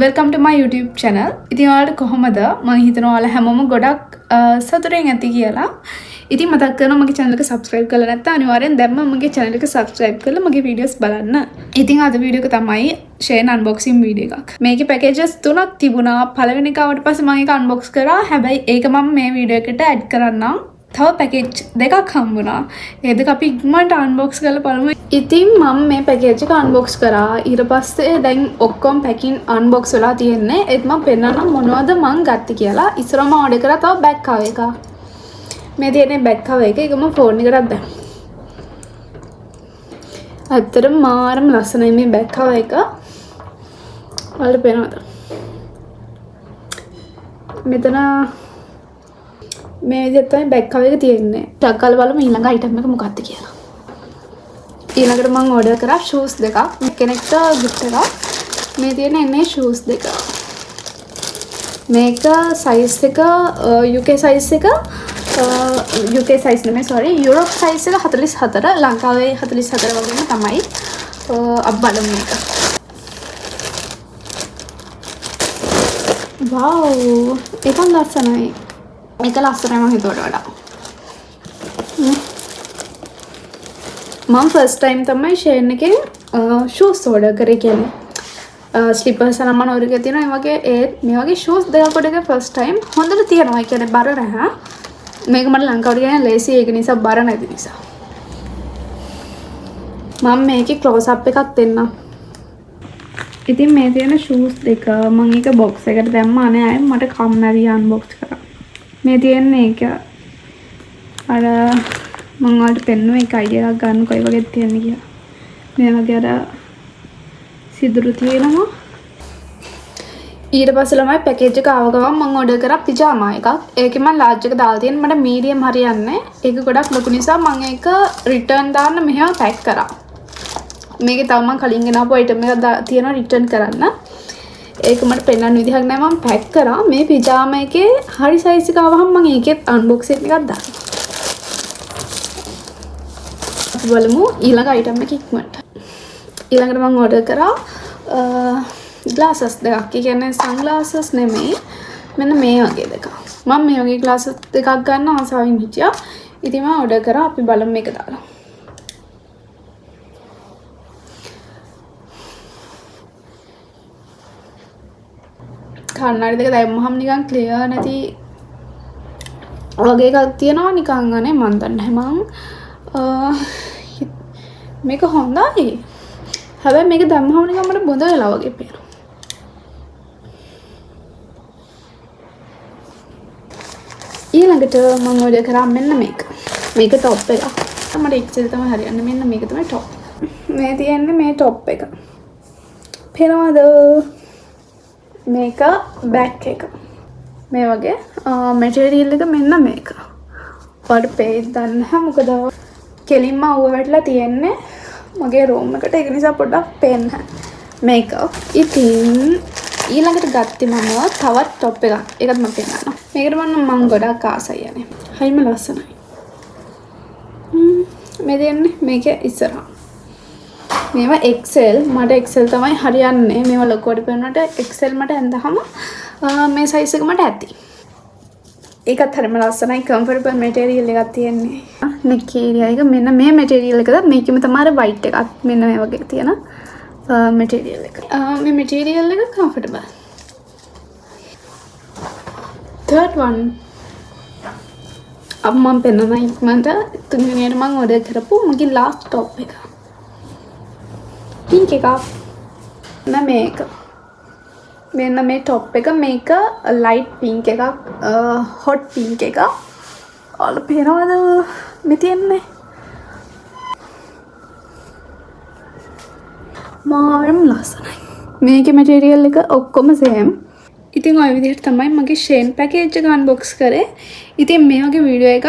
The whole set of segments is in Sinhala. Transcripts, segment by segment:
welcome to my YouTube channel. ඉතින් ඔයාලට කොහොමද? මම හිතනවා ඔයාලා හැමෝම ගොඩක් සතුටින් ඇති කියලා. ඉතින් මතක් කරනවා මගේ channel එක subscribe කරලා නැත්නම් අනිවාර්යෙන් දැම්ම මගේ channel එක subscribe කරලා මගේ videos බලන්න. ඉතින් අද වීඩියෝ එක තමයි Shein unboxing video එකක්. මේකේ packages තුනක් තිබුණා. පළවෙනි එක ආවට පස්සේ මම ඒක unbox කරා. හැබැයි ඒක මම මේ වීඩියෝ එකට add කරන්නම්. තව පැකේජ් දෙකක් හම්බුණා. ඒ දෙක අපි ඉක්මනට අන්බොක්ස් කරලා බලමු. ඉතින් මම මේ පැකේජ් එක අන්බොක්ස් කරා. ඊට පස්සේ දැන් ඔක්කොම පැකින් අන්බොක්ස් වෙලා තියෙන්නේ. ඒත් මම පෙන්නන්නම් මොනවද මං ගත්තේ කියලා. ඉස්සරම ඕඩර් කරා තව බෑග් කවර් එක. මේ තියෙන්නේ බෑග් කවර් එක. ඒක මම ෆෝන් එකටත් දැම්මා. ඇත්තටම මාරම ලස්සනයි මේ බෑග් කවර් එක. ඔයාලට පේනවද? මෙතන මේ විදිහට තමයි බෑග් කවර් එක තියෙන්නේ. ටක් ගාලා බලමු ඊළඟ අයිටම් එක මොකක්ද කියලා. ඊළඟට මම ඕඩර් කරා shoes දෙකක්. කෙනෙක්ට gift එකක්. මේ තියෙන එන්නේ shoes දෙක. මේක size එක UK size එක UK size නෙමෙයි sorry Europe size එක 44 ලංකාවේ 44 වගේම තමයි. අපි බලමු මේක. wow ඒක ලස්සනයි. මේක ලස්සනයි මම හිතුවට වඩා. මම ෆස්ට් ටයිම් තමයි Shein එකෙන් shoes order කරේ කියන්නේ. slippers නම් මම order කරලා තියෙනවා. ඒ වගේ මේ වගේ shoes දෙකක් order කරේ ෆස්ට් ටයිම්. හොඳට තියෙනවා. ඒ කියන්නේ බර නැහැ. මේක මට ලංකාවට ගෙන ලේසි ඒක නිසා බර නැති නිසා. මම මේකේ close up එකක් දෙන්නම්. ඉතින් මේ තියෙන shoes දෙක මම එක box එකට දැම්මා නේ අය මට කම්මැලි unbox කරා. මේ තියෙන්නේ ඒක අර මම වලට පෙන්නුව එක අයිඩියා එකක් ගන්න කොයි වගේද තියෙන්නේ කියලා. මේ වගේ අර සිදුරු තියෙනවා. ඊට පස්සේ ළමයි පැකේජ් එක ආව ගමන් මම ඕඩර් කරා පිජාමා එකක්. ඒකේ මම ලාර්ජ් එක දාලා තියෙන මට මීඩියම් හරියන්නේ. ඒක ගොඩක් ලොකු නිසා මම ඒක රිටර්න් දාන්න මෙහෙම පැක් කරා. මේකේ තව මම කලින් ගෙනාපු අයිටම් එකක් තියෙනවා රිටර්න් කරන්න. ඒක මට පෙන්වන්න විදිහක් නැහැ මම පැක් කරා. මේ පිජාමා එකේ හරි සයිස් එක ආවහම මම ඒකෙත් අන්බොක්සින් එකක් දානවා. අපි බලමු ඊළඟ අයිටම් එක ඉක්මනට. ඊළඟට මම ඕඩර් කරා glasses දෙකක්. ඒ කියන්නේ sunglasses නෙමෙයි. මෙන්න මේ වගේ දෙකක්. මම මේ වගේ glasses දෙකක් ගන්න ආසාවෙන් හිටියා. ඉතින් මම ඕඩර් කරා. අපි බලමු මේක දාලා. කන්නඩි දෙක දැම්මහම නිකන් ක්ලියර් නැති වගේ එකක් තියෙනවා නිකන් අනේ මන් දන්නේ නැහැ මේක හොඳයි. හැබැයි මේක දැම්මහම නිකන් මට බොඳ වෙලා වගේ පේනවා. ඊළඟට මම ඕඩර් කරා මෙන්න මේක. මේක টොප් එක. මට XL තමයි හරියන්නේ. මෙන්න මේක තමයි টොප්. මේ තියෙන්නේ මේ টොප් එක. පේනවද? මේක බෑග් එක. මේ වගේ මැටීරියල් එක මෙන්න මේක. ඔයාලට පේද්ද නැහැ මොකද කෙලින්ම අවුව වැටලා තියෙන්නේ මගේ රූම් එකට. ඒක නිසා පොඩ්ඩක් පේන්නේ නැහැ. මේක. ඉතින් ඊළඟට ගත්තේ මම තවත් টොප් එකක්. ඒකත් මම පෙන්නනවා. මේකට මම ගොඩක් ආසයි යන්නේ. හරිම ලස්සනයි. මේ දෙන්නේ මේකේ ඉස්සරහා. මේවා XL මට XL තමයි හරියන්නේ. මේවා ලොකුවට පෙන්නනට XL මට ඇඳහම මේ සයිස් එක මට ඇති. ඒකත් හරිම ලස්සනයි. කම්ෆර්ටබල් මැටීරියල් එකක් තියෙන්නේ. නෙක් ඒරියා එක මෙන්න මේ මැටීරියල් එකද මේකෙම තමයි වයිට් එකක් මෙන්න මේ වගේ තියෙන මැටීරියල් එක. මේ මැටීරියල් එක කම්ෆර්ටබල්. third one अब මම පෙන්නන ඉක්මනට තුන්වෙනියට මම ඕඩර් කරපු මගේ ලාස්ට් টොප් එක. පින්ක් එකක්. මේක. මෙන්න මේ টොප් එක මේක ලයිට් පින්ක් එකක් හොට් පින්ක් එකක්. ඔයාලා පේනවද? මේ තියෙන්නේ. මාරම ලස්සනයි. මේකේ මැටීරියල් එක ඔක්කොම සේම්. ඉතින් ඔය විදිහට තමයි මගේ Shein පැකේජ් එක අන්බොක්ස් කරේ. ඉතින් මේ වගේ වීඩියෝ එකක්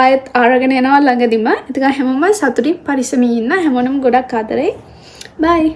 ආයෙත් අරගෙන එනවා ළඟදිම. ඉතින් හැමෝම සතුටින් පරිස්සමින් ඉන්න. හැමෝටම ගොඩක් ආදරේ. Bye.